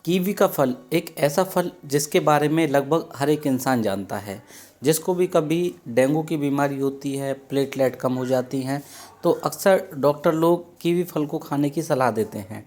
Kiwi का फल एक ऐसा फल जिसके बारे में लगभग हर एक इंसान जानता है। जिसको भी कभी डेंगू की बीमारी होती है, प्लेटलेट कम हो जाती हैं, तो अक्सर डॉक्टर लोग कीवी फल को खाने की सलाह देते हैं।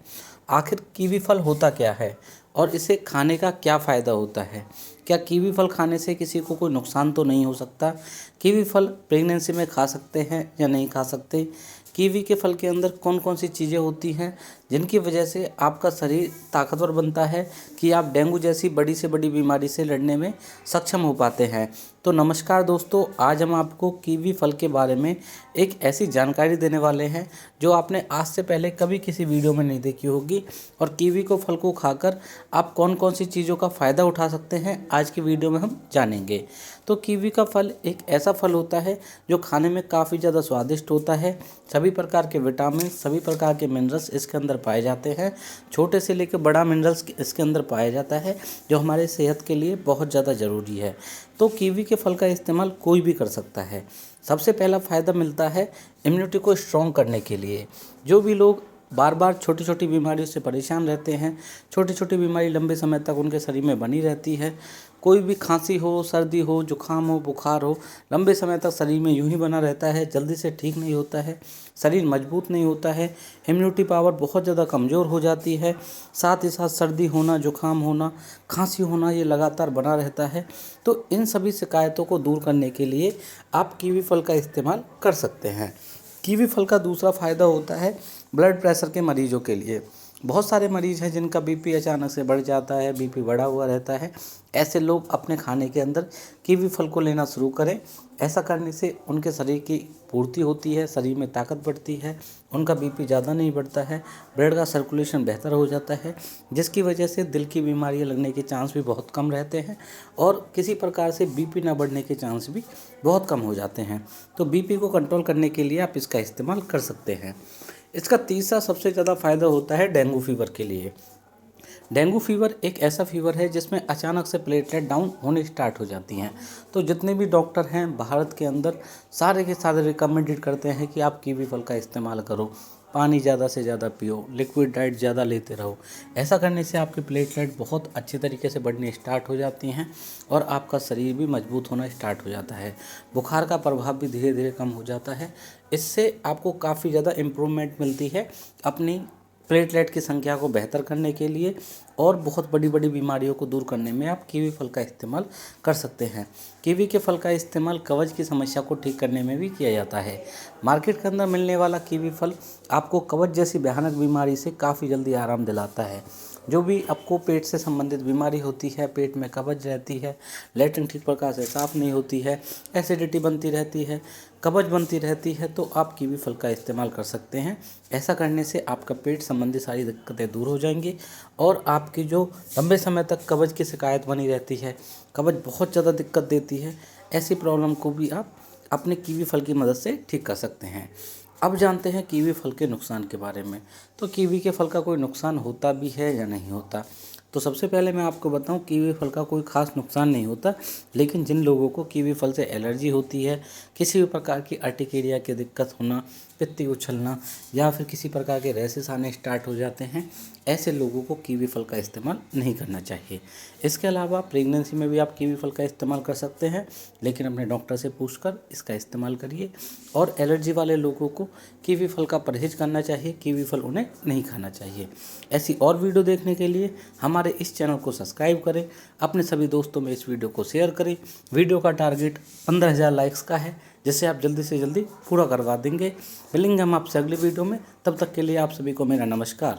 आखिर कीवी फल होता क्या है और इसे खाने का क्या फ़ायदा होता है? क्या कीवी फल खाने से किसी को कोई नुकसान तो नहीं हो सकता? कीवी फल प्रेगनेंसी में खा सकते हैं या नहीं खा सकते? कीवी के फल के अंदर कौन कौन सी चीज़ें होती हैं जिनकी वजह से आपका शरीर ताकतवर बनता है कि आप डेंगू जैसी बड़ी से बड़ी बीमारी से लड़ने में सक्षम हो पाते हैं। तो नमस्कार दोस्तों, आज हम आपको कीवी फल के बारे में एक ऐसी जानकारी देने वाले हैं जो आपने आज से पहले कभी किसी वीडियो में नहीं देखी होगी। और कीवी को फल को खाकर आप कौन कौन सी चीज़ों का फ़ायदा उठा सकते हैं आज की वीडियो में हम जानेंगे। तो कीवी का फल एक ऐसा फल होता है जो खाने में काफ़ी ज़्यादा स्वादिष्ट होता है। सभी प्रकार के विटामिन, सभी प्रकार के मिनरल्स इसके अंदर पाए जाते हैं। छोटे से लेकर बड़ा मिनरल्स इसके अंदर पाया जाता है जो हमारे सेहत के लिए बहुत ज़्यादा ज़रूरी है। तो कीवी के फल का इस्तेमाल कोई भी कर सकता है। सबसे पहला फ़ायदा मिलता है इम्यूनिटी को स्ट्रॉन्ग करने के लिए। जो भी लोग बार बार छोटी छोटी बीमारियों से परेशान रहते हैं, छोटी छोटी बीमारी लंबे समय तक उनके शरीर में बनी रहती है, कोई भी खांसी हो, सर्दी हो, जुखाम हो, बुखार हो, लंबे समय तक शरीर में यूं ही बना रहता है, जल्दी से ठीक नहीं होता है, शरीर मजबूत नहीं होता है, इम्यूनिटी पावर बहुत ज़्यादा कमज़ोर हो जाती है, साथ ही साथ सर्दी होना, जुखाम होना, खांसी होना ये लगातार बना रहता है। तो इन सभी शिकायतों को दूर करने के लिए आप कीवी फल का इस्तेमाल कर सकते हैं। कीवी फल का दूसरा फ़ायदा होता है ब्लड प्रेशर के मरीजों के लिए। बहुत सारे मरीज़ हैं जिनका बीपी अचानक से बढ़ जाता है, बीपी बढ़ा हुआ रहता है। ऐसे लोग अपने खाने के अंदर कीवी फल को लेना शुरू करें। ऐसा करने से उनके शरीर की पूर्ति होती है, शरीर में ताकत बढ़ती है, उनका बीपी ज़्यादा नहीं बढ़ता है, ब्लड का सर्कुलेशन बेहतर हो जाता है, जिसकी वजह से दिल की बीमारियां लगने के चांस भी बहुत कम रहते हैं और किसी प्रकार से बीपी ना बढ़ने के चांस भी बहुत कम हो जाते हैं। तो बीपी को कंट्रोल करने के लिए आप इसका इस्तेमाल कर सकते हैं। इसका तीसरा सबसे ज़्यादा फ़ायदा होता है डेंगू फीवर के लिए। डेंगू फीवर एक ऐसा फीवर है जिसमें अचानक से प्लेटलेट डाउन होने स्टार्ट हो जाती हैं। तो जितने भी डॉक्टर हैं भारत के अंदर सारे के सारे रिकमेंडेड करते हैं कि आप कीवी फल का इस्तेमाल करो, पानी ज़्यादा से ज़्यादा पियो, लिक्विड डाइट ज़्यादा लेते रहो। ऐसा करने से आपके प्लेटलेट बहुत अच्छे तरीके से बढ़ने स्टार्ट हो जाती हैं और आपका शरीर भी मजबूत होना स्टार्ट हो जाता है। बुखार का प्रभाव भी धीरे धीरे कम हो जाता है। इससे आपको काफ़ी ज़्यादा इम्प्रूवमेंट मिलती है अपनी प्लेटलेट की संख्या को बेहतर करने के लिए और बहुत बड़ी बड़ी बीमारियों को दूर करने में आप कीवी फल का इस्तेमाल कर सकते हैं। कीवी के फल का इस्तेमाल कब्ज की समस्या को ठीक करने में भी किया जाता है। मार्केट के अंदर मिलने वाला कीवी फल आपको कब्ज जैसी भयानक बीमारी से काफ़ी जल्दी आराम दिलाता है। जो भी आपको पेट से संबंधित बीमारी होती है, पेट में कब्ज रहती है, लैट्रिन ठीक प्रकार से साफ नहीं होती है, एसिडिटी बनती रहती है, कब्ज बनती रहती है, तो आप कीवी फल का इस्तेमाल कर सकते हैं। ऐसा करने से आपका पेट संबंधी सारी दिक्कतें दूर हो जाएंगी और आपकी जो लंबे समय तक कब्ज की शिकायत बनी रहती है, कब्ज बहुत ज़्यादा दिक्कत देती है, ऐसी प्रॉब्लम को भी आप अपने कीवी फल की मदद से ठीक कर सकते हैं। अब जानते हैं कीवी फल के नुकसान के बारे में। तो कीवी के फल का कोई नुकसान होता भी है या नहीं होता? तो सबसे पहले मैं आपको बताऊं, कीवी फल का कोई ख़ास नुकसान नहीं होता, लेकिन जिन लोगों को कीवी फल से एलर्जी होती है, किसी भी प्रकार की अर्टिकेरिया की दिक्कत होना, पित्ती उछलना या फिर किसी प्रकार के रैशेस आने स्टार्ट हो जाते हैं, ऐसे लोगों को कीवी फल का इस्तेमाल नहीं करना चाहिए। इसके अलावा प्रेगनेंसी में भी आप कीवी फल का इस्तेमाल कर सकते हैं, लेकिन अपने डॉक्टर से पूछकर इसका इस्तेमाल करिए। और एलर्जी वाले लोगों को कीवी फल का परहेज करना चाहिए, कीवी फल उन्हें नहीं खाना चाहिए। ऐसी और वीडियो देखने के लिए हमारे इस चैनल को सब्सक्राइब करें, अपने सभी दोस्तों में इस वीडियो को शेयर करें। वीडियो का टारगेट 15,000 लाइक्स का है, जिसे आप जल्दी से जल्दी पूरा करवा देंगे। मिलेंगे हम आपसे अगली वीडियो में, तब तक के लिए आप सभी को मेरा नमस्कार।